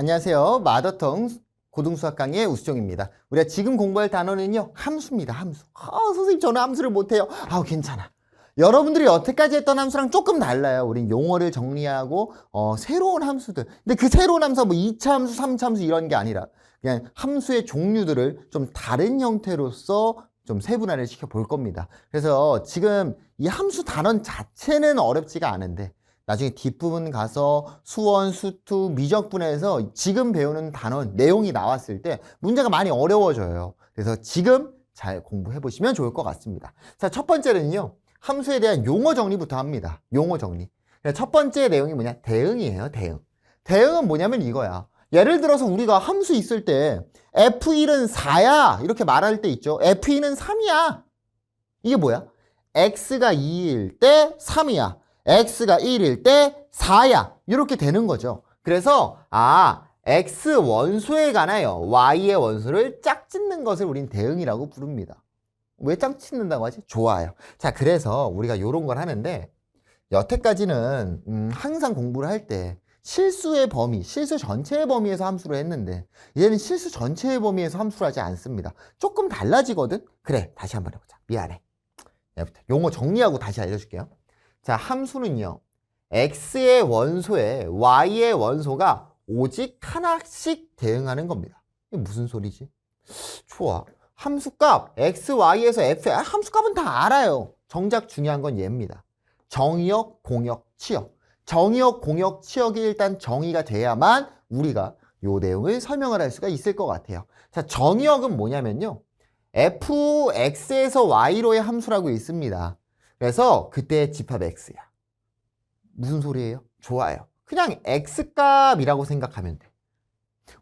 안녕하세요. 마더텅 고등수학 강의의 우수정입니다. 우리가 지금 공부할 단어는요, 함수입니다. 함수. 선생님, 저는 함수를 못해요. 괜찮아. 여러분들이 여태까지 했던 함수랑 조금 달라요. 우린 용어를 정리하고 새로운 함수들. 근데 그 새로운 함수가 뭐 2차 함수, 3차 함수 이런 게 아니라 그냥 함수의 종류들을 좀 다른 형태로서 좀 세분화를 시켜 볼 겁니다. 그래서 지금 이 함수 단원 자체는 어렵지가 않은데 나중에 뒷부분 가서 수원, 수투, 미적분에서 지금 배우는 단어 내용이 나왔을 때 문제가 많이 어려워져요. 그래서 지금 잘 공부해 보시면 좋을 것 같습니다. 자, 첫 번째는요, 함수에 대한 용어 정리부터 합니다. 용어 정리. 첫 번째 내용이 뭐냐? 대응이에요. 대응. 대응은 뭐냐면 이거야. 예를 들어서 우리가 함수 있을 때 F1은 4야 이렇게 말할 때 있죠. F2는 3이야. 이게 뭐야? X가 2일 때 3이야. X가 1일 때 4야. 이렇게 되는 거죠. 그래서 X 원소에 관하여 Y의 원소를 짝짓는 것을 우린 대응이라고 부릅니다. 왜 짝짓는다고 하지? 좋아요. 자, 그래서 우리가 이런 걸 하는데 여태까지는 항상 공부를 할 때 실수의 범위, 실수 전체의 범위에서 함수를 했는데 이제는 실수 전체의 범위에서 함수를 하지 않습니다. 조금 달라지거든? 그래, 다시 한번 해보자. 미안해. 용어 정리하고 다시 알려줄게요. 자, 함수는요, X의 원소에 Y의 원소가 오직 하나씩 대응하는 겁니다. 이게 무슨 소리지? 좋아. 함수값 X, Y에서 F, 함수값은 다 알아요. 정작 중요한 건 얘입니다. 정의역, 공역, 치역. 정의역, 공역, 치역이 일단 정의가 돼야만 우리가 요 내용을 설명을 할 수가 있을 것 같아요. 자, 정의역은 뭐냐면요, fx에서 y로의 함수라고 있습니다. 그래서 그때 집합 x야. 무슨 소리예요? 좋아요. 그냥 x값이라고 생각하면 돼.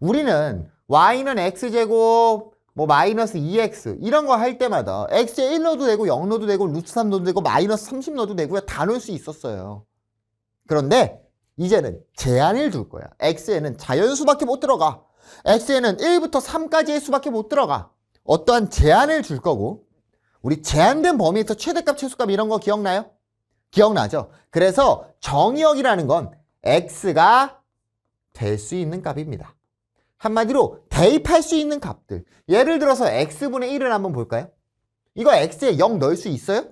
우리는 y는 x제곱 뭐 마이너스 2x 이런 거 할 때마다 x에 1 넣어도 되고 0 넣어도 되고 루트 3 넣어도 되고 마이너스 30 넣어도 되고요. 다 넣을 수 있었어요. 그런데 이제는 제한을 둘 거야. x에는 자연수밖에 못 들어가. x에는 1부터 3까지의 수밖에 못 들어가. 어떠한 제한을 줄 거고, 우리 제한된 범위에서 최대값, 최소값 이런 거 기억나요? 기억나죠? 그래서 정의역이라는 건 x가 될 수 있는 값입니다. 한마디로 대입할 수 있는 값들. 예를 들어서 x분의 1을 한번 볼까요? 이거 x에 0 넣을 수 있어요?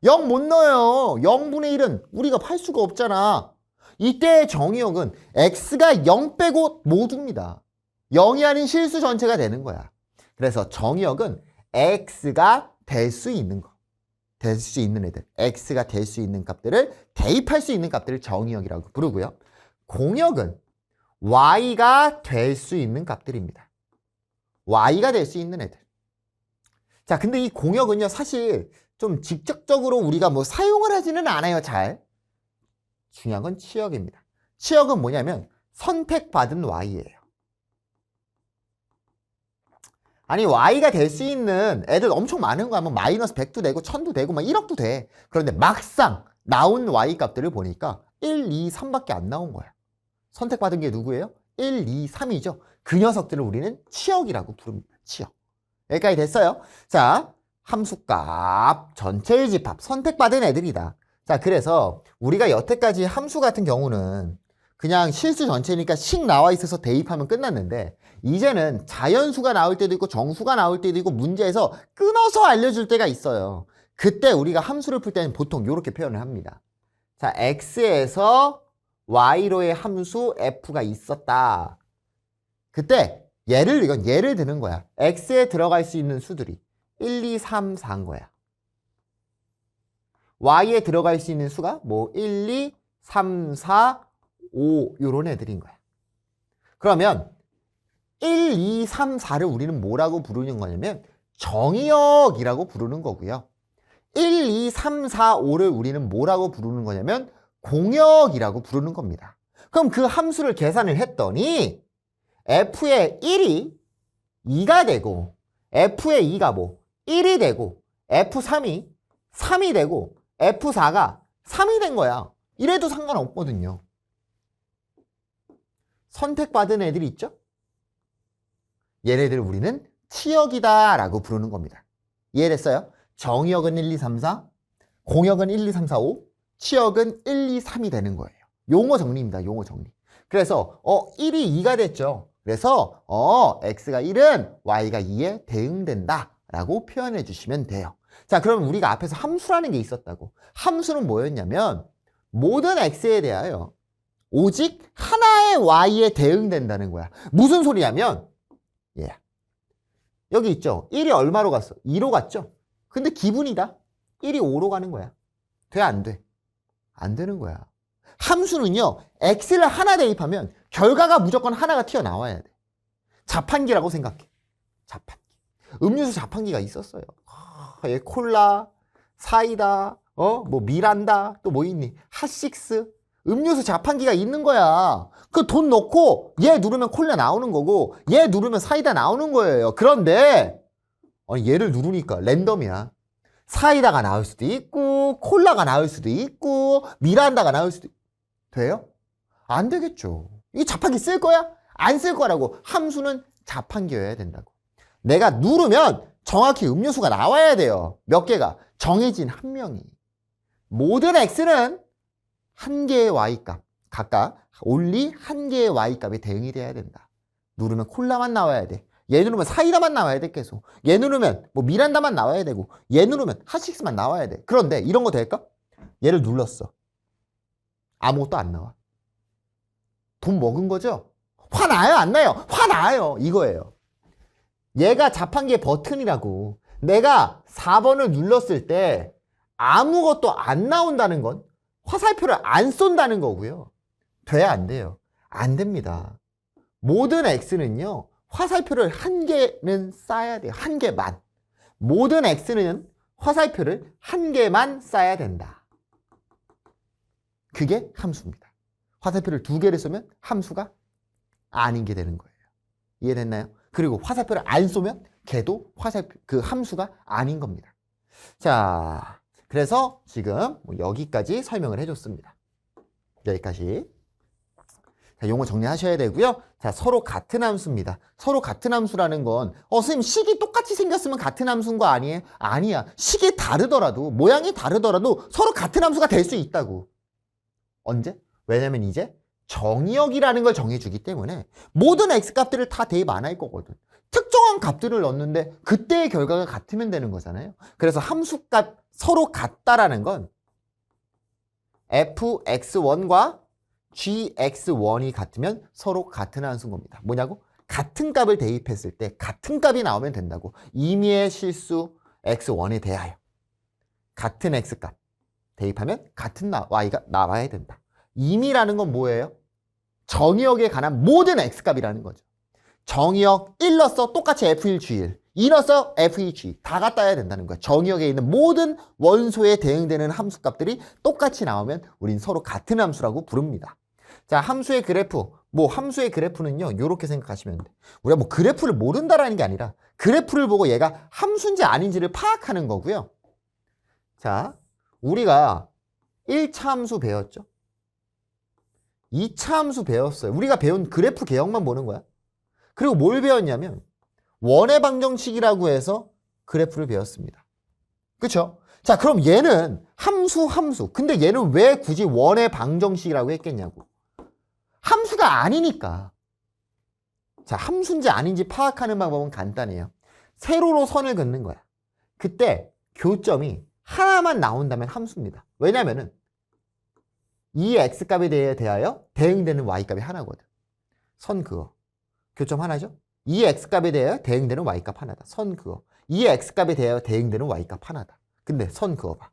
0 못 넣어요. 0분의 1은 우리가 팔 수가 없잖아. 이때의 정의역은 x가 0 빼고 모두입니다. 0이 아닌 실수 전체가 되는 거야. 그래서 정의역은 x가 될 수 있는 거. 될 수 있는 애들. x가 될 수 있는 값들을 대입할 수 있는 값들을 정의역이라고 부르고요. 공역은 y가 될 수 있는 값들입니다. y가 될 수 있는 애들. 자, 근데 이 공역은요, 사실 좀 직접적으로 우리가 뭐 사용을 하지는 않아요, 잘. 중요한 건 치역입니다. 치역은 뭐냐면 선택받은 y예요. 아니, y가 될 수 있는 애들 엄청 많은 거야. 뭐 마이너스 100도 되고 1000도 되고 막 1억도 돼. 그런데 막상 나온 y 값들을 보니까 1, 2, 3밖에 안 나온 거야. 선택받은 게 누구예요? 1, 2, 3이죠. 그 녀석들을 우리는 치역이라고 부릅니다. 치역. 여기까지 됐어요. 자, 함수값 전체의 집합, 선택받은 애들이다. 자, 그래서 우리가 여태까지 함수 같은 경우는 그냥 실수 전체니까 식 나와 있어서 대입하면 끝났는데, 이제는 자연수가 나올 때도 있고 정수가 나올 때도 있고 문제에서 끊어서 알려줄 때가 있어요. 그때 우리가 함수를 풀 때는 보통 이렇게 표현을 합니다. 자, x에서 y로의 함수 f가 있었다. 그때 이건 예를 드는 거야. x에 들어갈 수 있는 수들이 1, 2, 3, 4인 거야. y에 들어갈 수 있는 수가 뭐 1, 2, 3, 4, 5 요런 애들인 거야. 그러면 1, 2, 3, 4를 우리는 뭐라고 부르는 거냐면 정의역이라고 부르는 거고요. 1, 2, 3, 4, 5를 우리는 뭐라고 부르는 거냐면 공역이라고 부르는 겁니다. 그럼 그 함수를 계산을 했더니 f의 1이 2가 되고 f의 2가 뭐 1이 되고 f3이 3이 되고 f4가 3이 된 거야. 이래도 상관없거든요. 선택받은 애들이 있죠? 얘네들 우리는 치역이다 라고 부르는 겁니다. 이해됐어요? 정의역은 1, 2, 3, 4, 공역은 1, 2, 3, 4, 5, 치역은 1, 2, 3이 되는 거예요. 용어 정리입니다. 용어 정리. 그래서 1이 2가 됐죠. 그래서 x가 1은 y가 2에 대응된다 라고 표현해 주시면 돼요. 자, 그럼 우리가 앞에서 함수라는 게 있었다고. 함수는 뭐였냐면 모든 x에 대하여 오직 하나의 y에 대응된다는 거야. 무슨 소리냐면 여기 있죠. 1이 얼마로 갔어? 2로 갔죠. 근데 기분이다. 1이 5로 가는 거야. 돼, 안 돼? 안 되는 거야. 함수는요, x를 하나 대입하면 결과가 무조건 하나가 튀어나와야 돼. 자판기라고 생각해. 자판기. 음료수 자판기가 있었어요. 콜라, 사이다, 뭐 미란다, 또 뭐 있니? 핫식스. 음료수 자판기가 있는 거야. 그 돈 넣고 얘 누르면 콜라 나오는 거고 얘 누르면 사이다 나오는 거예요. 그런데 얘를 누르니까 랜덤이야. 사이다가 나올 수도 있고 콜라가 나올 수도 있고 미란다가 나올 수도 돼요? 안 되겠죠. 이 자판기 쓸 거야? 안 쓸 거라고. 함수는 자판기여야 된다고. 내가 누르면 정확히 음료수가 나와야 돼요. 몇 개가? 정해진 한 명이. 모든 x는 한 개의 y값, 각각 only 한 개의 y값에 대응이 돼야 된다. 누르면 콜라만 나와야 돼. 얘 누르면 사이다만 나와야 돼, 계속. 얘 누르면 뭐 미란다만 나와야 되고 얘 누르면 핫식스만 나와야 돼. 그런데 이런 거 될까? 얘를 눌렀어. 아무것도 안 나와. 돈 먹은 거죠? 화나요? 안 나요? 화나요. 이거예요. 얘가 자판기의 버튼이라고. 내가 4번을 눌렀을 때 아무것도 안 나온다는 건 화살표를 안 쏜다는 거고요. 돼야 안 돼요? 안 됩니다. 모든 x는요. 화살표를 한 개는 쏴야 돼요. 한 개만. 모든 x는 화살표를 한 개만 쏴야 된다. 그게 함수입니다. 화살표를 두 개를 쏘면 함수가 아닌 게 되는 거예요. 이해됐나요? 그리고 화살표를 안 쏘면 걔도 그 함수가 아닌 겁니다. 자, 그래서 지금 여기까지 설명을 해줬습니다. 여기까지. 자, 용어 정리하셔야 되고요. 자, 서로 같은 함수입니다. 서로 같은 함수라는 건 선생님 식이 똑같이 생겼으면 같은 함수인 거 아니에요? 아니야. 식이 다르더라도 모양이 다르더라도 서로 같은 함수가 될 수 있다고. 언제? 왜냐면 이제 정의역이라는 걸 정해주기 때문에 모든 x값들을 다 대입 안 할 거거든. 특정한 값들을 넣는데 그때의 결과가 같으면 되는 거잖아요. 그래서 함수값 서로 같다라는 건 fx1과 gx1이 같으면 서로 같은 함수인 겁니다. 뭐냐고? 같은 값을 대입했을 때 같은 값이 나오면 된다고. 임의의 실수 x1에 대하여 같은 x값 대입하면 같은 y가 나와야 된다. 임의라는 건 뭐예요? 정의역에 관한 모든 x값이라는 거죠. 정의역 1 넣었어 똑같이 f1, g1 2 넣었어 f2, g 다 갖다 해야 된다는 거야. 정의역에 있는 모든 원소에 대응되는 함수값들이 똑같이 나오면 우린 서로 같은 함수라고 부릅니다. 자, 함수의 그래프. 함수의 그래프는요, 요렇게 생각하시면 돼. 우리가 그래프를 모른다라는 게 아니라 그래프를 보고 얘가 함수인지 아닌지를 파악하는 거고요. 자, 우리가 1차 함수 배웠죠? 2차 함수 배웠어요. 우리가 배운 그래프 개혁만 보는 거야. 그리고 뭘 배웠냐면 원의 방정식이라고 해서 그래프를 배웠습니다. 그쵸? 자, 그럼 얘는 함수. 근데 얘는 왜 굳이 원의 방정식이라고 했겠냐고. 함수가 아니니까. 자, 함수인지 아닌지 파악하는 방법은 간단해요. 세로로 선을 긋는 거야. 그때 교점이 하나만 나온다면 함수입니다. 왜냐면은 이 x값에 대하여 대응되는 y값이 하나거든. 선 그어. 교점 하나죠? 이 x값에 대하여 대응되는 y값 하나다. 선 그어. 이 x값에 대하여 대응되는 y값 하나다. 근데 선 그어봐.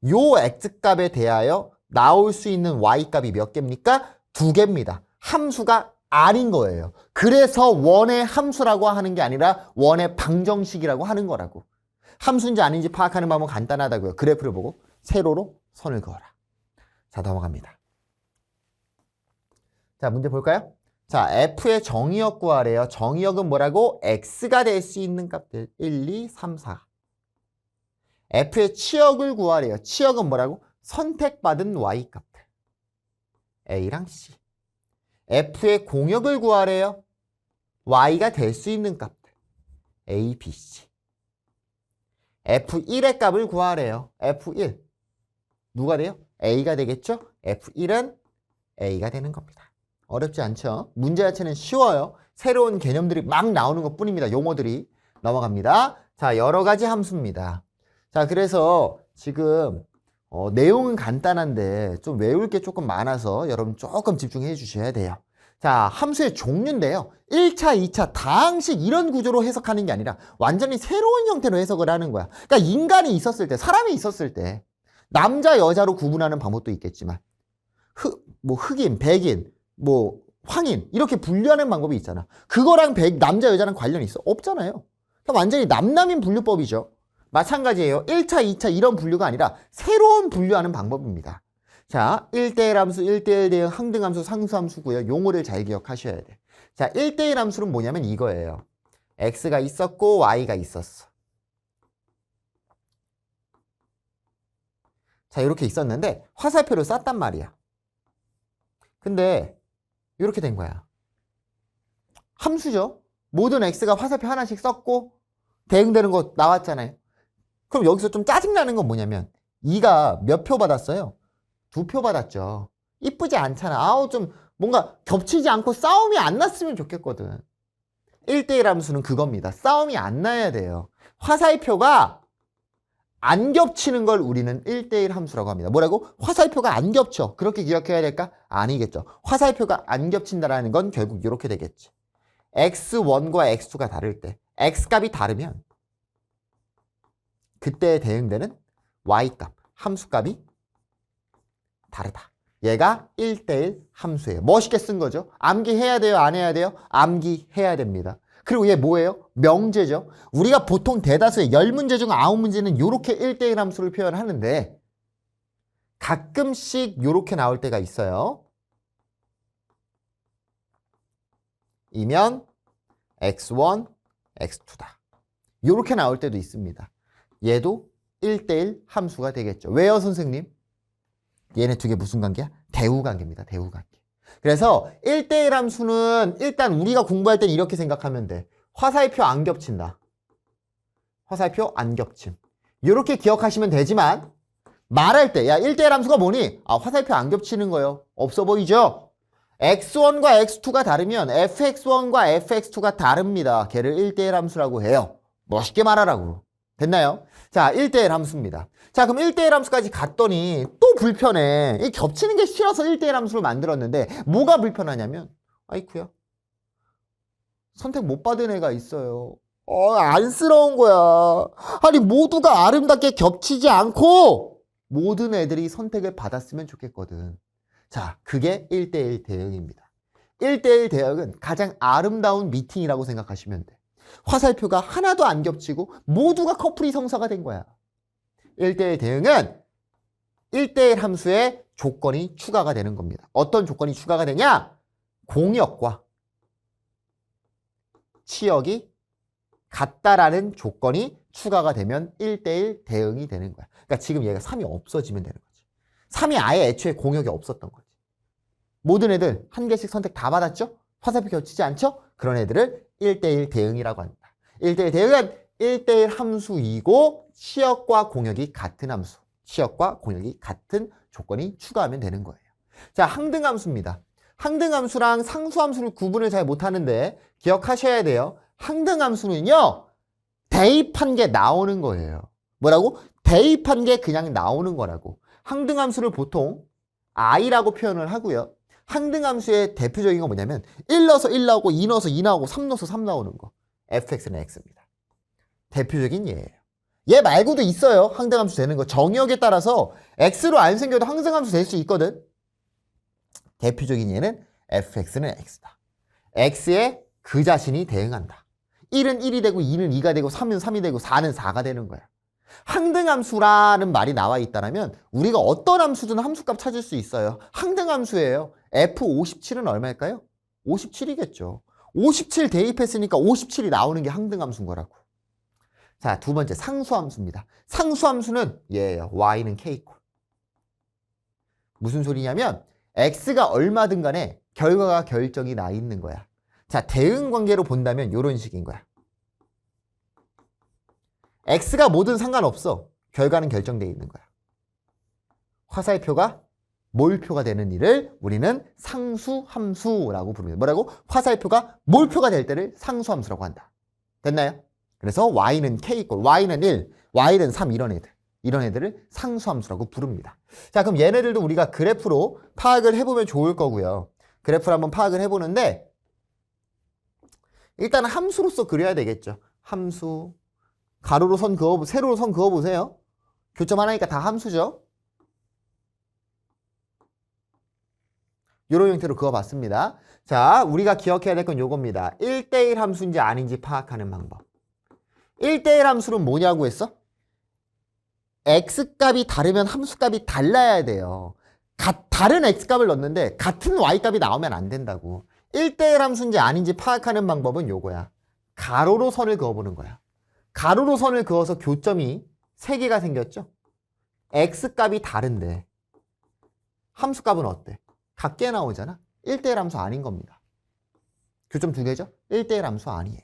요 x값에 대하여 나올 수 있는 y값이 몇 개입니까? 2개입니다. 함수가 아닌 거예요. 그래서 원의 함수라고 하는 게 아니라 원의 방정식이라고 하는 거라고. 함수인지 아닌지 파악하는 방법은 간단하다고요. 그래프를 보고 세로로 선을 그어라. 자, 넘어갑니다. 자, 문제 볼까요? 자, f의 정의역 구하래요. 정의역은 뭐라고? x가 될 수 있는 값들 1, 2, 3, 4. f의 치역을 구하래요. 치역은 뭐라고? 선택받은 y값들 a랑 c. f의 공역을 구하래요. y가 될 수 있는 값들 a, b, c. f1의 값을 구하래요. f1 누가 돼요? a가 되겠죠? f1은 a가 되는 겁니다. 어렵지 않죠? 문제 자체는 쉬워요. 새로운 개념들이 막 나오는 것 뿐입니다. 용어들이. 넘어갑니다. 자, 여러 가지 함수입니다. 자, 그래서 지금 내용은 간단한데 좀 외울 게 조금 많아서 여러분 조금 집중해 주셔야 돼요. 자, 함수의 종류인데요. 1차, 2차 다항식 이런 구조로 해석하는 게 아니라 완전히 새로운 형태로 해석을 하는 거야. 그러니까 인간이 있었을 때, 사람이 있었을 때 남자, 여자로 구분하는 방법도 있겠지만 흑인, 백인, 황인 이렇게 분류하는 방법이 있잖아. 그거랑 남자, 여자랑 관련이 있어? 없잖아요. 그러니까 완전히 남남인 분류법이죠. 마찬가지예요. 1차, 2차 이런 분류가 아니라 새로운 분류하는 방법입니다. 자, 1대1 함수, 1대1 대응, 항등함수, 상수함수고요. 용어를 잘 기억하셔야 돼. 자, 1대1 함수는 뭐냐면 이거예요. x가 있었고 y가 있었어. 자, 이렇게 있었는데 화살표를 쐈단 말이야. 근데 이렇게 된 거야. 함수죠. 모든 x가 화살표 하나씩 썼고 대응되는 거 나왔잖아요. 그럼 여기서 좀 짜증나는 건 뭐냐면 2가 몇 표 받았어요? 2표 받았죠. 이쁘지 않잖아. 아우 좀 뭔가 겹치지 않고 싸움이 안 났으면 좋겠거든. 1대1 함수는 그겁니다. 싸움이 안 나야 돼요. 화살표가 안 겹치는 걸 우리는 1대1 함수라고 합니다. 뭐라고? 화살표가 안 겹쳐. 그렇게 기억해야 될까? 아니겠죠. 화살표가 안 겹친다라는 건 결국 이렇게 되겠지. x1과 x2가 다를 때 x값이 다르면 그때에 대응되는 y값, 함수값이 다르다. 얘가 1대1 함수예요. 멋있게 쓴 거죠. 암기해야 돼요? 안 해야 돼요? 암기해야 됩니다. 그리고 얘 뭐예요? 명제죠. 우리가 보통 대다수의 10문제 중 9문제는 이렇게 1대1 함수를 표현하는데 가끔씩 이렇게 나올 때가 있어요. 이면 x1, x2다. 이렇게 나올 때도 있습니다. 얘도 1대1 함수가 되겠죠. 왜요, 선생님? 얘네 두 개 무슨 관계야? 대우관계입니다. 대우관계. 그래서 1대1 함수는 일단 우리가 공부할 땐 이렇게 생각하면 돼. 화살표 안 겹친다. 화살표 안 겹침. 이렇게 기억하시면 되지만 말할 때 야 1대1 함수가 뭐니? 아, 화살표 안 겹치는 거요. 없어 보이죠? x1과 x2가 다르면 fx1과 fx2가 다릅니다. 걔를 1대1 함수라고 해요. 멋있게 말하라고. 됐나요? 자, 1대1 함수입니다. 자, 그럼 1대1 함수까지 갔더니 또 불편해. 이 겹치는 게 싫어서 1대1 함수를 만들었는데 뭐가 불편하냐면 아이쿠야. 선택 못 받은 애가 있어요. 안쓰러운 거야. 아니, 모두가 아름답게 겹치지 않고 모든 애들이 선택을 받았으면 좋겠거든. 자, 그게 1대1 대응입니다. 1대1 대응은 가장 아름다운 미팅이라고 생각하시면 돼. 화살표가 하나도 안 겹치고 모두가 커플이 성사가 된 거야. 1대1 대응은 1대1 함수에 조건이 추가가 되는 겁니다. 어떤 조건이 추가가 되냐? 공역과 치역이 같다라는 조건이 추가가 되면 1대1 대응이 되는 거야. 그러니까 지금 얘가 3이 없어지면 되는 거지. 3이 아예 애초에 공역이 없었던 거지. 모든 애들 한 개씩 선택 다 받았죠? 화살표 겹치지 않죠? 그런 애들을 1대1 대응이라고 합니다. 1대1 대응은 1대1 함수이고 치역과 공역이 같은 함수. 치역과 공역이 같은 조건이 추가하면 되는 거예요. 자, 항등함수입니다. 항등함수랑 상수함수를 구분을 잘 못하는데 기억하셔야 돼요. 항등함수는요. 대입한 게 나오는 거예요. 뭐라고? 대입한 게 그냥 나오는 거라고. 항등함수를 보통 i라고 표현을 하고요. 항등함수의 대표적인 건 뭐냐면 1 넣어서 1 나오고 2 넣어서 2 나오고 3 넣어서 3 나오는 거. fx는 x입니다. 대표적인 예예요. 얘 말고도 있어요. 항등함수 되는 거. 정의역에 따라서 x로 안 생겨도 항등함수 될 수 있거든. 대표적인 예는 fx는 x다. x에 그 자신이 대응한다. 1은 1이 되고 2는 2가 되고 3은 3이 되고 4는 4가 되는 거야. 항등함수라는 말이 나와 있다면 우리가 어떤 함수든 함수값 찾을 수 있어요. 항등함수예요. F57은 얼마일까요? 57이겠죠. 57 대입했으니까 57이 나오는 게 항등함수인 거라고. 자, 두 번째 상수함수입니다. 상수함수는 얘예요. y는 k꼴. 무슨 소리냐면 x가 얼마든 간에 결과가 결정이 나 있는 거야. 자, 대응 관계로 본다면 이런 식인 거야. x가 뭐든 상관없어. 결과는 결정되어 있는 거야. 화살표가 몰표가 되는 일을 우리는 상수함수라고 부릅니다. 뭐라고? 화살표가 몰표가 될 때를 상수함수라고 한다. 됐나요? 그래서 y는 k 꼴, y는 1, y는 3 이런 애들을 상수함수라고 부릅니다. 자, 그럼 얘네들도 우리가 그래프로 파악을 해보면 좋을 거고요. 그래프를 한번 파악을 해보는데 일단 함수로서 그려야 되겠죠. 함수, 가로로 선 그어, 세로로 선 그어보세요. 교점 하나니까 다 함수죠. 이런 형태로 그어봤습니다. 자, 우리가 기억해야 될 건 요겁니다. 1대1 함수인지 아닌지 파악하는 방법. 1대1 함수는 뭐냐고 했어? x값이 다르면 함수값이 달라야 돼요. 다른 x값을 넣었는데 같은 y값이 나오면 안 된다고. 1대1 함수인지 아닌지 파악하는 방법은 요거야. 가로로 선을 그어보는 거야. 가로로 선을 그어서 교점이 3개가 생겼죠? x값이 다른데 함수값은 어때? 같게 나오잖아. 1대1 함수 아닌 겁니다. 교점 2개죠? 1대1 함수 아니에요.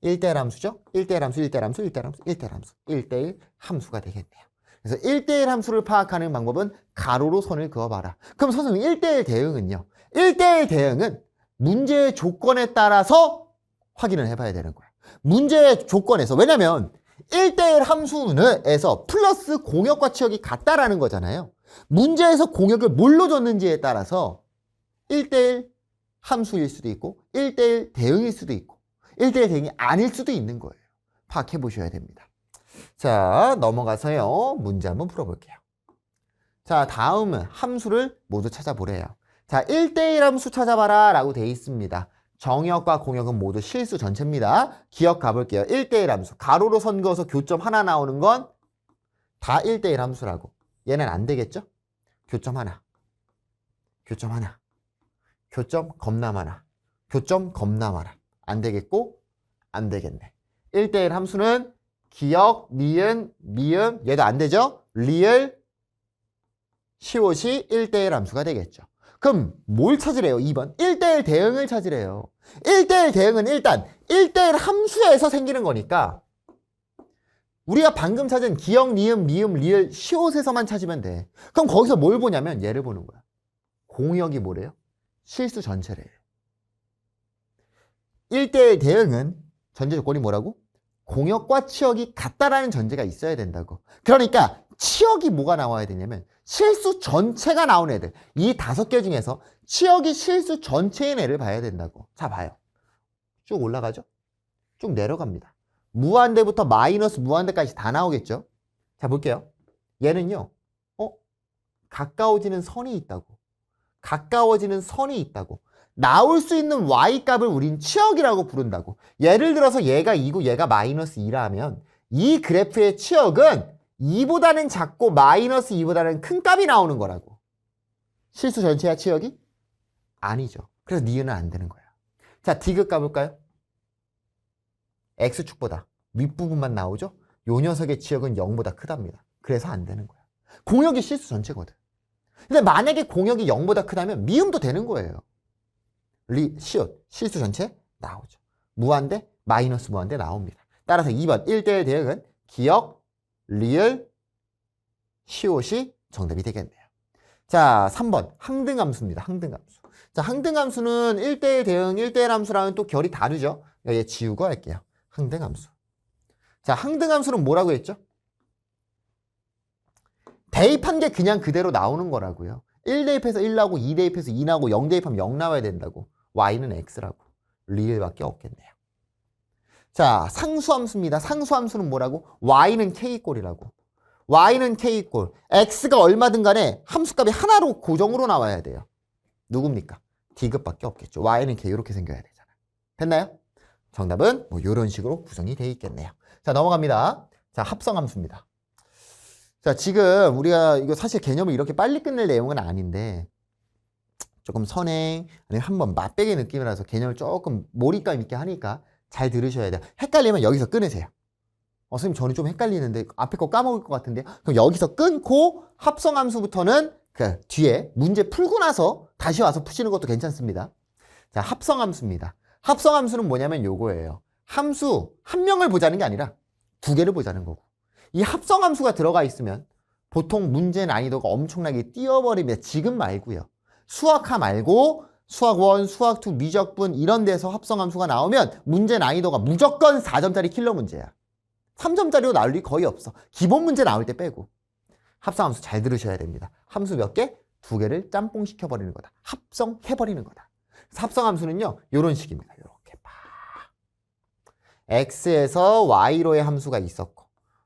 1대1 함수죠? 1대1 함수, 1대1 함수, 1대1 함수, 1대1 함수. 1대1 함수가 되겠네요. 그래서 1대1 함수를 파악하는 방법은 가로로 선을 그어봐라. 그럼 선생님 1대1 대응은요? 1대1 대응은 문제의 조건에 따라서 확인을 해봐야 되는 거야. 문제의 조건에서. 왜냐면 1대1 함수에서 플러스 공역과 치역이 같다라는 거잖아요. 문제에서 공역을 뭘로 줬는지에 따라서 1대1 함수일 수도 있고 1대1 대응일 수도 있고 1대1 대응이 아닐 수도 있는 거예요. 파악해 보셔야 됩니다. 자, 넘어가서요. 문제 한번 풀어볼게요. 자, 다음은 함수를 모두 찾아보래요. 자, 1대1 함수 찾아봐라 라고 돼 있습니다. 정역과 공역은 모두 실수 전체입니다. 기억 가볼게요. 1대1 함수. 가로로 선 그어서 교점 하나 나오는 건 다 1대1 함수라고. 얘는 안 되겠죠? 교점 하나. 교점 하나. 교점 겁나 많아. 교점 겁나 많아. 안 되겠고, 안 되겠네. 1대1 함수는 기역, 니은, 미음, 얘도 안 되죠? 리을, 시옷이 1대1 함수가 되겠죠. 그럼 뭘 찾으래요? 2번. 1대1 대응을 찾으래요. 1대1 대응은 일단 1대1 함수에서 생기는 거니까 우리가 방금 찾은 기역, 니은, 미음, 리을, 시옷에서만 찾으면 돼. 그럼 거기서 뭘 보냐면 얘를 보는 거야. 공역이 뭐래요? 실수 전체래요. 1대1 대응은 전제 조건이 뭐라고? 공역과 치역이 같다라는 전제가 있어야 된다고. 그러니까 치역이 뭐가 나와야 되냐면 실수 전체가 나온 애들. 이 5개 중에서 치역이 실수 전체인 애를 봐야 된다고. 자, 봐요. 쭉 올라가죠? 쭉 내려갑니다. 무한대부터 마이너스 무한대까지 다 나오겠죠? 자, 볼게요. 얘는요. 가까워지는 선이 있다고. 가까워지는 선이 있다고. 나올 수 있는 y값을 우린 치역이라고 부른다고. 예를 들어서 얘가 2고 얘가 마이너스 2라면 이 그래프의 치역은 2보다는 작고 마이너스 2보다는 큰 값이 나오는 거라고. 실수 전체야 치역이? 아니죠. 그래서 니은은 안 되는 거야. 자, 디귿 가볼까요? x축보다 윗부분만 나오죠? 요 녀석의 치역은 0보다 크답니다. 그래서 안 되는 거야. 공역이 실수 전체거든. 근데 만약에 공역이 0보다 크다면 미음도 되는 거예요. 시옷, 실수 전체 나오죠. 무한대, 마이너스 무한대 나옵니다. 따라서 2번 1대1 대응은 기역, 리을, 시옷이 정답이 되겠네요. 자, 3번 항등함수입니다. 항등함수. 자, 항등함수는 1대1 대응, 1대1 함수랑은 또 결이 다르죠. 얘 지우고 할게요. 항등함수. 자, 항등함수는 뭐라고 했죠? 대입한 게 그냥 그대로 나오는 거라고요. 1 대입해서 1 나오고 2 대입해서 2 나오고 0 대입하면 0 나와야 된다고. y는 x라고. 리을밖에 없겠네요. 자, 상수함수입니다. 상수함수는 뭐라고? y는 k꼴이라고. y는 k꼴. x가 얼마든 간에 함수값이 하나로 고정으로 나와야 돼요. 누굽니까? 디귿밖에 없겠죠. y는 k 이렇게 생겨야 되잖아요. 됐나요? 정답은 뭐 이런 식으로 구성이 되어 있겠네요. 자, 넘어갑니다. 자, 합성함수입니다. 자, 지금 우리가 이거 사실 개념을 이렇게 빨리 끝낼 내용은 아닌데 조금 선행 아니면 한번 맛배기 느낌이라서 개념을 조금 몰입감 있게 하니까 잘 들으셔야 돼요. 헷갈리면 여기서 끊으세요. 선생님 저는 좀 헷갈리는데 앞에 거 까먹을 것 같은데 그럼 여기서 끊고 합성함수부터는 그 뒤에 문제 풀고 나서 다시 와서 푸시는 것도 괜찮습니다. 자, 합성함수입니다. 합성함수는 뭐냐면 요거예요. 함수 한 명을 보자는 게 아니라 2개를 보자는 거고 이 합성함수가 들어가 있으면 보통 문제 난이도가 엄청나게 뛰어버립니다. 지금 말고요. 수학하 말고 수학 1, 수학 2, 미적분 이런 데서 합성함수가 나오면 문제 난이도가 무조건 4점짜리 킬러 문제야. 3점짜리로 나올 일 거의 없어. 기본 문제 나올 때 빼고. 합성함수 잘 들으셔야 됩니다. 함수 몇 개? 2개를 짬뽕 시켜버리는 거다. 합성해버리는 거다. 합성함수는요. 이런 식입니다. 이렇게 봐. x에서 y로의 함수가 있었고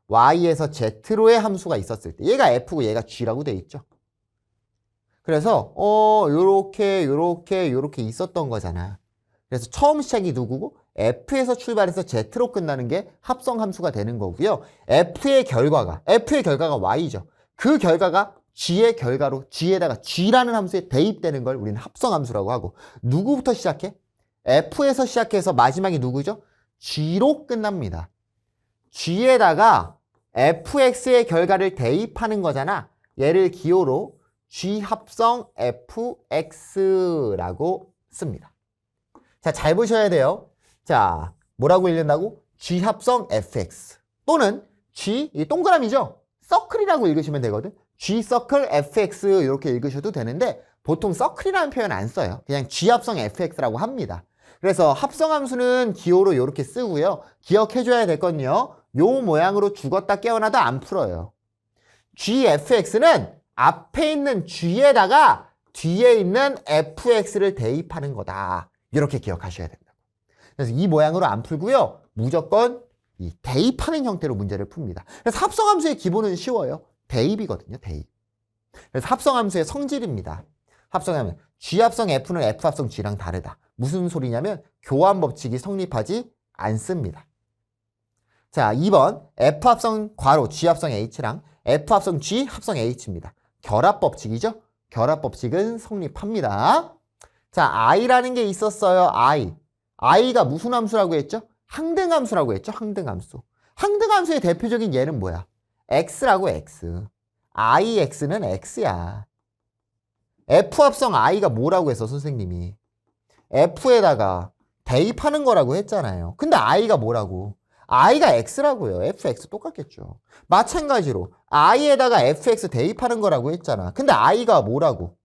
y에서 z로의 함수가 있었을 때 얘가 f고 얘가 g라고 돼 있죠. 그래서 요렇게 있었던 거잖아. 그래서 처음 시작이 누구고? f에서 출발해서 z로 끝나는 게 합성함수가 되는 거고요. f의 결과가 y죠. 그 결과가 g의 결과로 g에다가 g라는 함수에 대입되는 걸 우리는 합성함수라고 하고 누구부터 시작해? f에서 시작해서 마지막이 누구죠? g로 끝납니다. g에다가 fx의 결과를 대입하는 거잖아. 얘를 기호로 g 합성 fx라고 씁니다. 자, 잘 보셔야 돼요. 자, 뭐라고 읽는다고? g 합성 fx 또는 g, 이 동그라미죠? 서클이라고 읽으시면 되거든. g 서클 fx 이렇게 읽으셔도 되는데 보통 서클이라는 표현 안 써요. 그냥 g 합성 fx라고 합니다. 그래서 합성함수는 기호로 이렇게 쓰고요. 기억해줘야 될 건요. 요 모양으로 죽었다 깨어나도 안 풀어요. gfx는 앞에 있는 g에다가 뒤에 있는 fx를 대입하는 거다. 이렇게 기억하셔야 된다고. 그래서 이 모양으로 안 풀고요. 무조건 이 대입하는 형태로 문제를 풉니다. 그래서 합성함수의 기본은 쉬워요. 대입이거든요. 대입. 그래서 합성함수의 성질입니다. 합성하면 g 합성 f는 f 합성 g랑 다르다. 무슨 소리냐면 교환 법칙이 성립하지 않습니다. 자, 2번 f 합성 괄호 g 합성 h랑 f 합성 g 합성 h입니다. 결합 법칙이죠. 결합 법칙은 성립합니다. 자, i라는 게 있었어요. i가 무슨 함수라고 했죠? 항등함수라고 했죠. 항등함수. 항등함수의 대표적인 예는 뭐야? x라고 x. ix는 x야. f 합성 i가 뭐라고 했어, 선생님이? f에다가 대입하는 거라고 했잖아요. 근데 i가 뭐라고? i가 x라고요. fx 똑같겠죠. 마찬가지로 i에다가 fx 대입하는 거라고 했잖아. 근데 i가 뭐라고?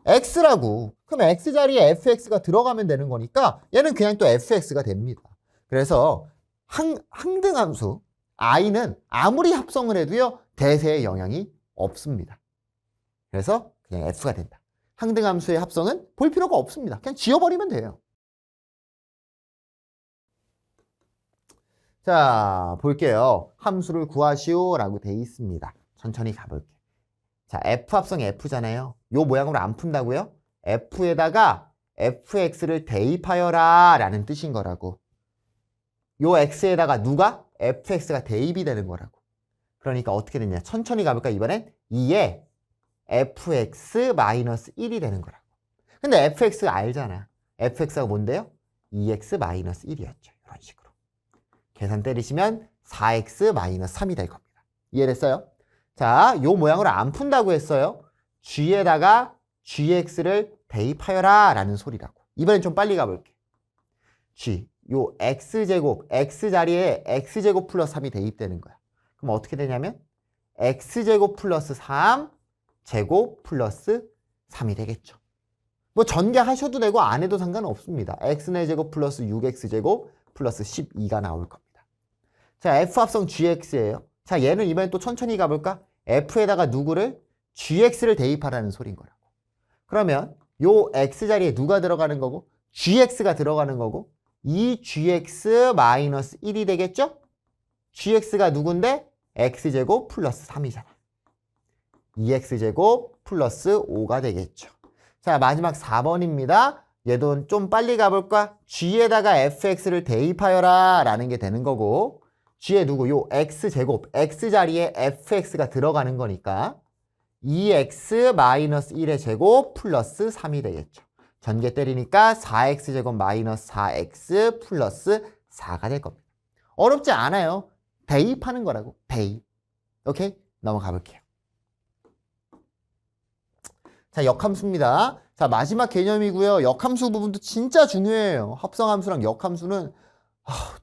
x라고. 그럼 x 자리에 fx가 들어가면 되는 거니까 얘는 그냥 또 fx가 됩니다. 그래서 항등함수 i는 아무리 합성을 해도요. 대세에 영향이 없습니다. 그래서 그냥 f가 된다. 항등함수의 합성은 볼 필요가 없습니다. 그냥 지워버리면 돼요. 자, 볼게요. 함수를 구하시오 라고 돼 있습니다. 천천히 가볼게요. 자, f 합성 f잖아요. 요 모양으로 안 푼다고요? f에다가 fx를 대입하여라 라는 뜻인 거라고. 요 x에다가 누가? fx가 대입이 되는 거라고. 그러니까 어떻게 되냐. 천천히 가볼까 이번엔 2에 fx-1이 되는 거라고. 근데 fx가 알잖아. fx가 뭔데요? 2x-1이었죠. 이런 식으로. 계산 때리시면 4x-3이 될 겁니다. 이해됐어요? 자, 요 모양으로 안 푼다고 했어요. g에다가 gx를 대입하여라 라는 소리라고. 이번엔 좀 빨리 가볼게. g, 요 x제곱, x 자리에 x제곱 플러스 3이 대입되는 거야. 그럼 어떻게 되냐면 x제곱 플러스 3 제곱 플러스 3이 되겠죠. 뭐 전개하셔도 되고 안 해도 상관없습니다. x의 제곱 플러스 6x제곱 플러스 12가 나올 겁니다. 자, f 합성 gx예요. 자, 얘는 이번엔 또 천천히 가볼까? f에다가 누구를? gx를 대입하라는 소린 거라고. 그러면 요 x 자리에 누가 들어가는 거고? gx가 들어가는 거고 이 gx-1이 되겠죠? gx가 누군데? x제곱 플러스 3이잖아. 2x제곱 플러스 5가 되겠죠. 자, 마지막 4번입니다. 얘도 좀 빨리 가볼까? g에다가 fx를 대입하여라 라는 게 되는 거고 g에 누구? 요 x제곱, x 자리에 fx가 들어가는 거니까 2x-1의 제곱 플러스 3이 되겠죠. 전개 때리니까 4x제곱 마이너스 4x 플러스 4가 될 겁니다. 어렵지 않아요. 대입하는 거라고. 대입. 오케이? 넘어가 볼게요. 자, 역함수입니다. 자, 마지막 개념이고요. 역함수 부분도 진짜 중요해요. 합성함수랑 역함수는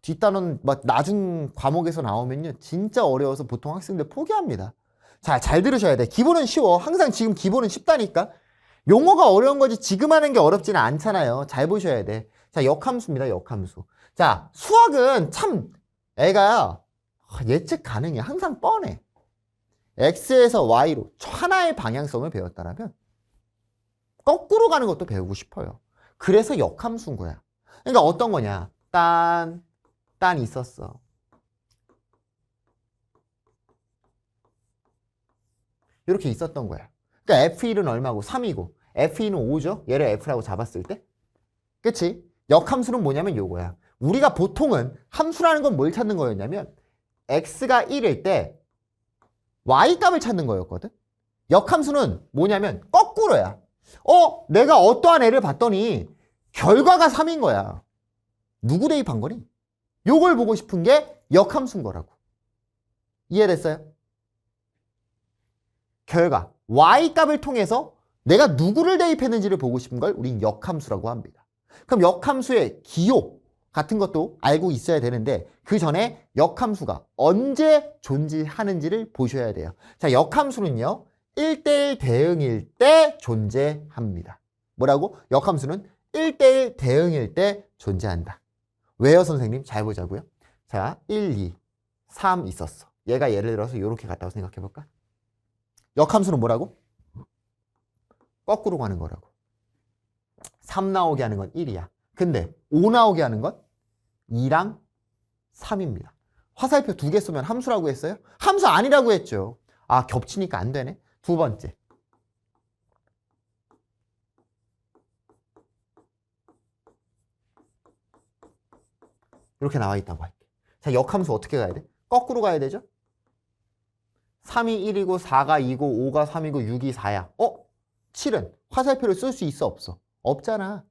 뒷단원 나중 과목에서 나오면요. 진짜 어려워서 보통 학생들 포기합니다. 자, 잘 들으셔야 돼. 기본은 쉬워. 항상 지금 기본은 쉽다니까. 용어가 어려운 거지 지금 하는 게 어렵지는 않잖아요. 잘 보셔야 돼. 자, 역함수입니다. 역함수. 자, 수학은 참 애가 예측 가능해. 항상 뻔해. x에서 y로 하나의 방향성을 배웠다라면 거꾸로 가는 것도 배우고 싶어요. 그래서 역함수인 거야. 그러니까 어떤 거냐. 딴 있었어. 이렇게 있었던 거야. 그러니까 F1은 얼마고? 3이고 F2는 5죠? 얘를 F라고 잡았을 때. 그치? 역함수는 뭐냐면 요거야. 우리가 보통은 함수라는 건 뭘 찾는 거였냐면 x가 1일 때 y값을 찾는 거였거든. 역함수는 뭐냐면 거꾸로야. 내가 어떠한 애를 봤더니 결과가 3인 거야. 누구 대입한 거니? 요걸 보고 싶은 게 역함수인 거라고. 이해됐어요? 결과 y값을 통해서 내가 누구를 대입했는지를 보고 싶은 걸 우린 역함수라고 합니다. 그럼 역함수의 기호 같은 것도 알고 있어야 되는데 그 전에 역함수가 언제 존재하는지를 보셔야 돼요. 자, 역함수는요. 1대1 대응일 때 존재합니다. 뭐라고? 역함수는 1대1 대응일 때 존재한다. 왜요, 선생님? 잘 보자고요. 자, 1, 2, 3 있었어. 얘가 예를 들어서 이렇게 갔다고 생각해 볼까? 역함수는 뭐라고? 거꾸로 가는 거라고. 3 나오게 하는 건 1이야. 근데 5 나오게 하는 건 2랑 3입니다. 화살표 2개 쏘면 함수라고 했어요? 함수 아니라고 했죠. 아, 겹치니까 안 되네. 두 번째. 이렇게 나와 있다고 할게. 자, 역함수 어떻게 가야 돼? 거꾸로 가야 되죠? 3이 1이고 4가 2고 5가 3이고 6이 4야. 7은 화살표를 쓸 수 있어 없어? 없잖아.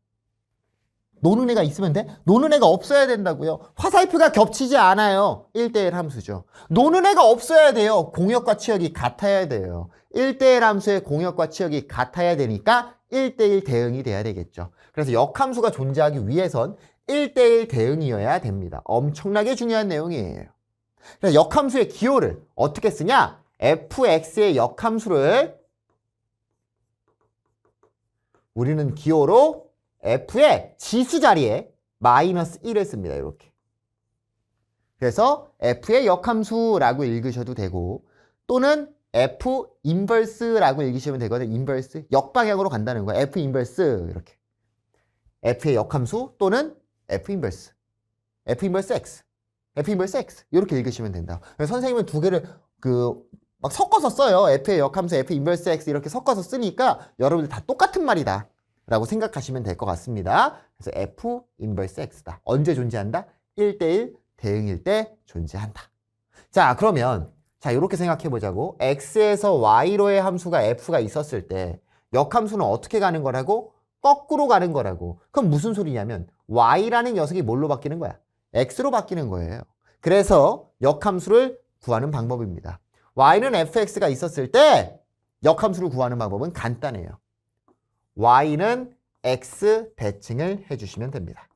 노는 애가 있으면 돼? 노는 애가 없어야 된다고요. 화살표가 겹치지 않아요. 1대1 함수죠. 노는 애가 없어야 돼요. 공역과 치역이 같아야 돼요. 1대1 함수의 공역과 치역이 같아야 되니까 1대1 대응이 돼야 되겠죠. 그래서 역함수가 존재하기 위해선 1대1 대응이어야 됩니다. 엄청나게 중요한 내용이에요. 그래서 역함수의 기호를 어떻게 쓰냐? fx의 역함수를 우리는 기호로 f의 지수 자리에 마이너스 1을 씁니다. 이렇게. 그래서 f의 역함수라고 읽으셔도 되고 또는 f 인버스라고 읽으시면 되거든요. 인버스. 역방향으로 간다는 거예요. f 인버스 이렇게. f의 역함수 또는 f 인버스. f 인버스 x. f 인버스 x. 이렇게 읽으시면 된다. 그래서 선생님은 두 개를 막 섞어서 써요. f의 역함수, f 인버스 x 이렇게 섞어서 쓰니까 여러분들 다 똑같은 말이다. 라고 생각하시면 될 것 같습니다. 그래서 f 인버스 x다. 언제 존재한다? 1대1 대응일 때 존재한다. 자, 그러면 자, 이렇게 생각해 보자고. x에서 y로의 함수가 f가 있었을 때 역함수는 어떻게 가는 거라고? 거꾸로 가는 거라고. 그럼 무슨 소리냐면 y라는 녀석이 뭘로 바뀌는 거야? x로 바뀌는 거예요. 그래서 역함수를 구하는 방법입니다. y는 fx가 있었을 때 역함수를 구하는 방법은 간단해요. y는 x 대칭을 해주시면 됩니다.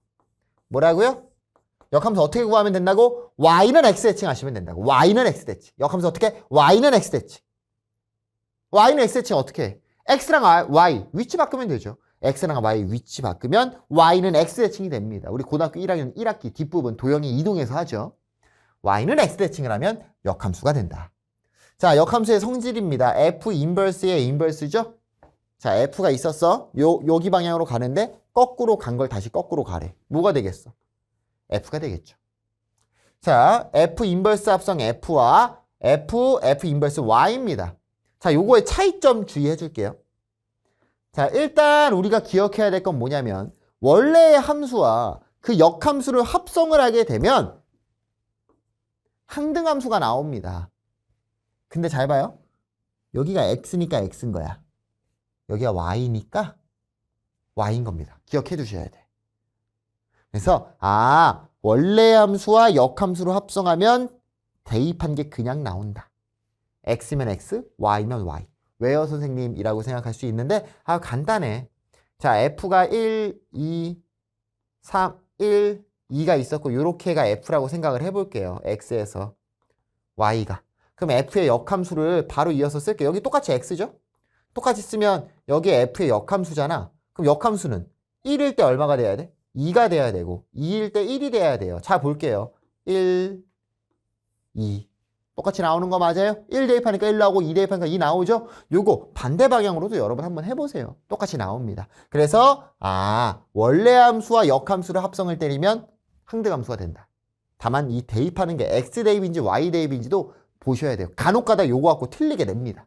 뭐라고요? 역함수 어떻게 구하면 된다고? y는 x 대칭 하시면 된다고. y는 x 대칭. 역함수 어떻게? y는 x 대칭. y는 x 대칭 어떻게 해? x랑 y 위치 바꾸면 되죠. x랑 y 위치 바꾸면 y는 x 대칭이 됩니다. 우리 고등학교 1학년 1학기 뒷부분 도형이 이동해서 하죠. y는 x 대칭을 하면 역함수가 된다. 자, 역함수의 성질입니다. f 인버스의 인버스죠? 자, f가 있었어. 여기 방향으로 가는데 거꾸로 간 걸 다시 거꾸로 가래. 뭐가 되겠어? f가 되겠죠. 자, f 인버스 합성 f와 f 인버스 y입니다. 자, 요거의 차이점 주의해 줄게요. 자, 일단 우리가 기억해야 될 건 뭐냐면 원래의 함수와 그 역함수를 합성을 하게 되면 항등함수가 나옵니다. 근데 잘 봐요. 여기가 x니까 x인 거야. 여기가 y니까 y인 겁니다. 기억해 두셔야 돼. 그래서 원래 함수와 역함수로 합성하면 대입한 게 그냥 나온다. x면 x, y면 y. 왜요 선생님? 이라고 생각할 수 있는데 간단해. 자, f가 1, 2, 3, 1, 2가 있었고 요렇게가 f라고 생각을 해볼게요. x에서 y가. 그럼 f의 역함수를 바로 이어서 쓸게요. 여기 똑같이 x죠? 똑같이 쓰면 여기에 f의 역함수잖아. 그럼 역함수는 1일 때 얼마가 돼야 돼? 2가 돼야 되고 2일 때 1이 돼야 돼요. 자, 볼게요. 1, 2. 똑같이 나오는 거 맞아요? 1 대입하니까 1 나오고 2 대입하니까 2 나오죠? 요거 반대 방향으로도 여러분 한번 해보세요. 똑같이 나옵니다. 그래서 원래 함수와 역함수를 합성을 때리면 항등함수가 된다. 다만 이 대입하는 게 x 대입인지 y 대입인지도 보셔야 돼요. 간혹가다 요거 갖고 틀리게 됩니다.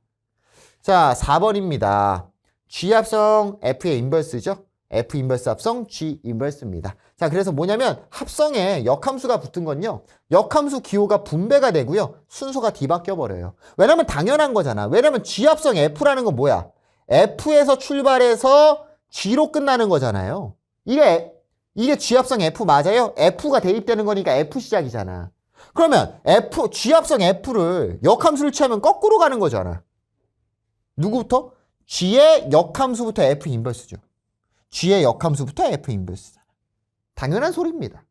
자, 4번입니다. G 합성 F의 인버스죠? F 인버스 합성 G 인버스입니다. 자, 그래서 뭐냐면 합성에 역함수가 붙은 건요. 역함수 기호가 분배가 되고요. 순서가 뒤바뀌어 버려요. 왜냐면 당연한 거잖아. 왜냐면 G 합성 F라는 건 뭐야? F에서 출발해서 G로 끝나는 거잖아요. 이게 G 합성 F 맞아요? F가 대입되는 거니까 F 시작이잖아. 그러면 G 합성 F를 역함수를 취하면 거꾸로 가는 거잖아. 누구부터? G의 역함수부터 F 인버스죠. G의 역함수부터 F 인버스잖아. 당연한 소리입니다.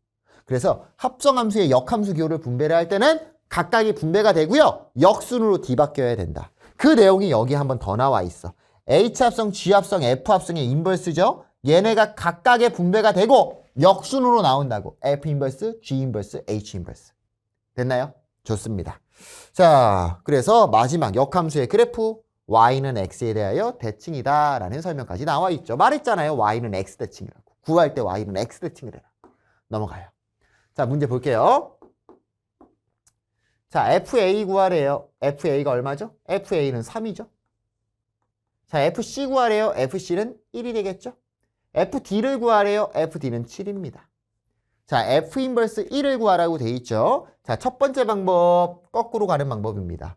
그래서 합성함수의 역함수 기호를 분배를 할 때는 각각이 분배가 되고요. 역순으로 뒤바뀌어야 된다. 그 내용이 여기 한번 더 나와 있어. H 합성, G 합성, F 합성의 인버스죠. 얘네가 각각의 분배가 되고 역순으로 나온다고. F 인버스, G 인버스, H 인버스. 됐나요? 좋습니다. 자, 그래서 마지막 역함수의 그래프 y는 x에 대하여 대칭이다 라는 설명까지 나와 있죠. 말했잖아요. y는 x 대칭이라고. 구할 때 y는 x 대칭을 해라. 넘어가요. 자, 문제 볼게요. 자, FA 구하래요. FA가 얼마죠? FA는 3이죠. 자, FC 구하래요. FC는 1이 되겠죠. FD를 구하래요. FD는 7입니다. 자, F 인버스 1을 구하라고 돼 있죠. 자, 첫 번째 방법, 거꾸로 가는 방법입니다.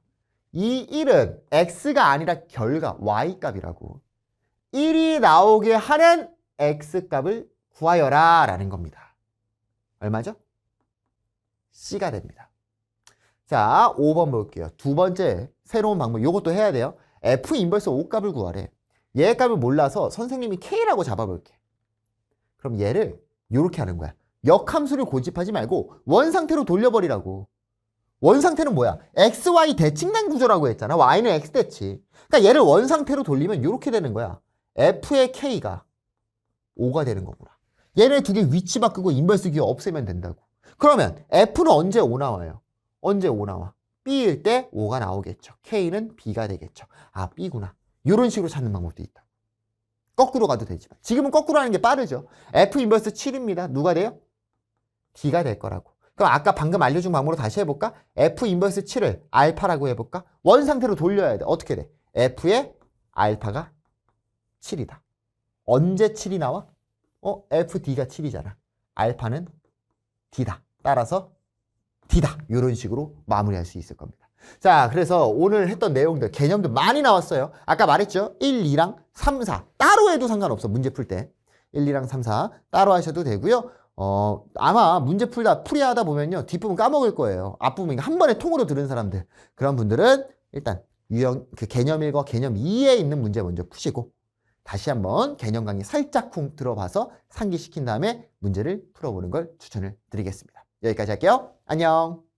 이 1은 x가 아니라 결과 y값이라고. 1이 나오게 하는 x값을 구하여라 라는 겁니다. 얼마죠? c가 됩니다. 자, 5번 볼게요. 두 번째 새로운 방법, 이것도 해야 돼요. f 인버스 5값을 구하래. 얘 값을 몰라서 선생님이 k라고 잡아볼게. 그럼 얘를 이렇게 하는 거야. 역함수를 고집하지 말고 원상태로 돌려버리라고. 원상태는 뭐야? XY 대칭된 구조라고 했잖아. Y는 X 대칭. 그러니까 얘를 원상태로 돌리면 이렇게 되는 거야. F의 K가 5가 되는 거구나. 얘네 두 개 위치 바꾸고 인버스 기호 없애면 된다고. 그러면 F는 언제 5 나와요? 언제 5 나와? B일 때 5가 나오겠죠. K는 B가 되겠죠. 아, B구나. 이런 식으로 찾는 방법도 있다. 거꾸로 가도 되지만. 지금은 거꾸로 하는 게 빠르죠. F 인버스 7입니다. 누가 돼요? D가 될 거라고. 그럼 아까 방금 알려준 방법으로 다시 해볼까? F 인버스 7을 알파라고 해볼까? 원상태로 돌려야 돼. 어떻게 돼? F의 알파가 7이다. 언제 7이 나와? FD가 7이잖아. 알파는 D다. 따라서 D다. 이런 식으로 마무리할 수 있을 겁니다. 자, 그래서 오늘 했던 내용들, 개념들 많이 나왔어요. 아까 말했죠? 1, 2랑 3, 4. 따로 해도 상관없어. 문제 풀 때. 1, 2랑 3, 4 따로 하셔도 되고요. 아마 문제 풀이하다 보면요. 뒷부분 까먹을 거예요. 앞부분 한 번에 통으로 들은 사람들. 그런 분들은 일단 개념 1과 개념 2에 있는 문제 먼저 푸시고 다시 한번 개념 강의 살짝 들어봐서 상기시킨 다음에 문제를 풀어보는 걸 추천을 드리겠습니다. 여기까지 할게요. 안녕.